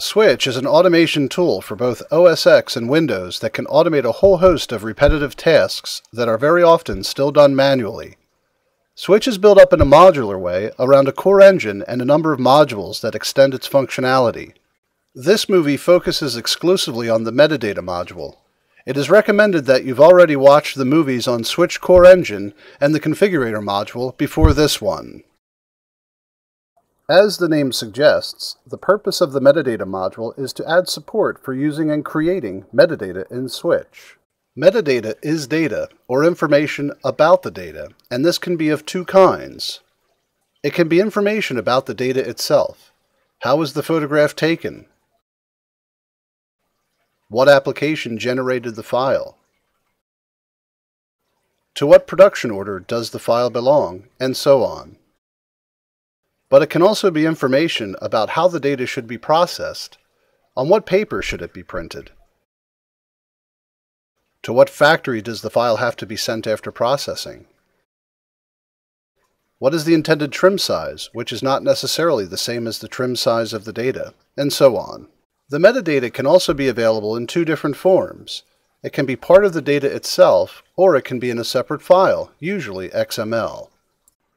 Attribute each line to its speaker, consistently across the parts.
Speaker 1: Switch is an automation tool for both OS X and Windows that can automate a whole host of repetitive tasks that are very often still done manually. Switch is built up in a modular way around a core engine and a number of modules that extend its functionality. This movie focuses exclusively on the metadata module. It is recommended that you've already watched the movies on Switch Core Engine and the Configurator module before this one. As the name suggests, the purpose of the metadata module is to add support for using and creating metadata in Switch. Metadata is data, or information about the data, and this can be of two kinds. It can be information about the data itself. How was the photograph taken? What application generated the file? To what production order does the file belong? And so on. But it can also be information about how the data should be processed. On what paper should it be printed? To what factory does the file have to be sent after processing? What is the intended trim size, which is not necessarily the same as the trim size of the data? And so on. The metadata can also be available in two different forms. It can be part of the data itself, or it can be in a separate file, usually XML.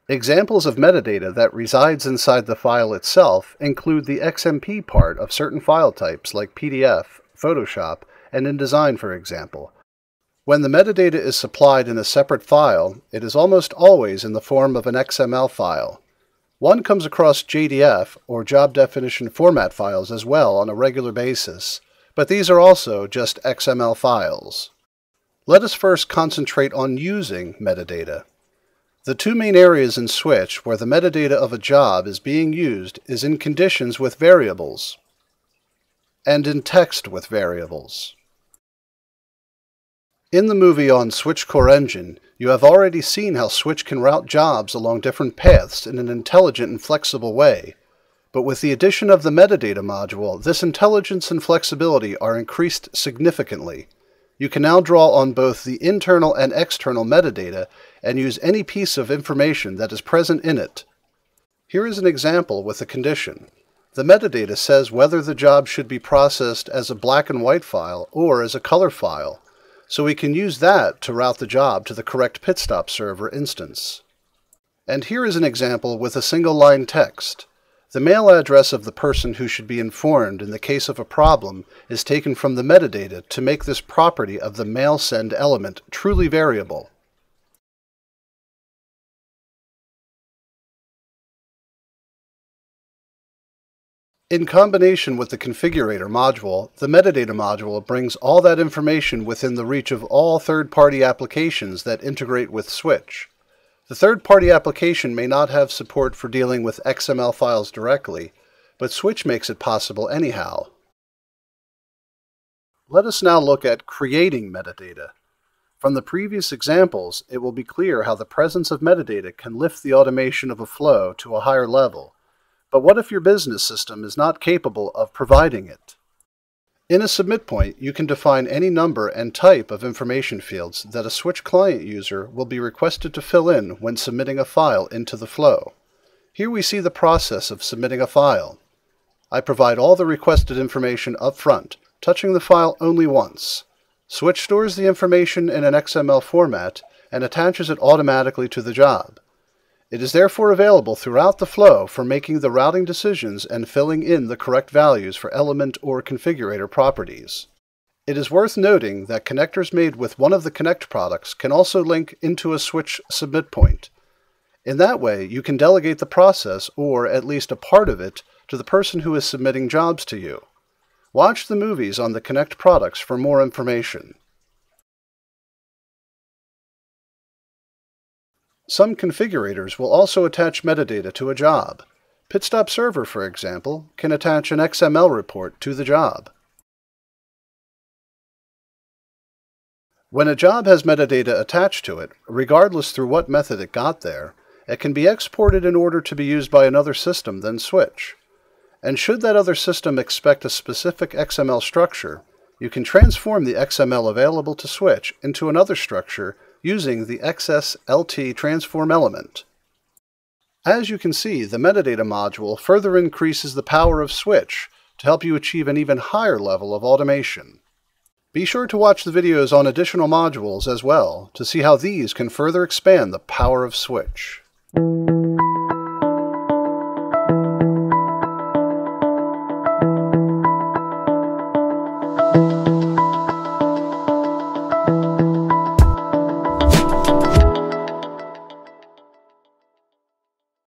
Speaker 1: Examples of metadata that resides inside the file itself include the XMP part of certain file types like PDF, Photoshop, and InDesign, for example. When the metadata is supplied in a separate file, it is almost always in the form of an XML file. One comes across JDF, or Job Definition Format files, as well on a regular basis, but these are also just XML files. Let us first concentrate on using metadata. The two main areas in Switch where the metadata of a job is being used is in conditions with variables and in text with variables. In the movie on Switch Core Engine, you have already seen how Switch can route jobs along different paths in an intelligent and flexible way, but with the addition of the metadata module, this intelligence and flexibility are increased significantly. You can now draw on both the internal and external metadata and use any piece of information that is present in it. Here is an example with a condition. The metadata says whether the job should be processed as a black and white file or as a color file, so we can use that to route the job to the correct PitStop server instance. And here is an example with a single line text. The mail address of the person who should be informed in the case of a problem is taken from the metadata to make this property of the mail send element truly variable. In combination with the Configurator module, the metadata module brings all that information within the reach of all third-party applications that integrate with Switch. The third-party application may not have support for dealing with XML files directly, but Switch makes it possible anyhow. Let us now look at creating metadata. From the previous examples, it will be clear how the presence of metadata can lift the automation of a flow to a higher level. But what if your business system is not capable of providing it? In a submit point, you can define any number and type of information fields that a Switch client user will be requested to fill in when submitting a file into the flow. Here we see the process of submitting a file. I provide all the requested information up front, touching the file only once. Switch stores the information in an XML format and attaches it automatically to the job. It is therefore available throughout the flow for making the routing decisions and filling in the correct values for element or configurator properties. It is worth noting that connectors made with one of the Connect products can also link into a Switch submit point. In that way, you can delegate the process, or at least a part of it, to the person who is submitting jobs to you. Watch the movies on the Connect products for more information. Some configurators will also attach metadata to a job. PitStop Server, for example, can attach an XML report to the job. When a job has metadata attached to it, regardless through what method it got there, it can be exported in order to be used by another system than Switch. And should that other system expect a specific XML structure, you can transform the XML available to Switch into another structure using the XSLT transform element. As you can see, the metadata module further increases the power of Switch to help you achieve an even higher level of automation. Be sure to watch the videos on additional modules as well to see how these can further expand the power of Switch.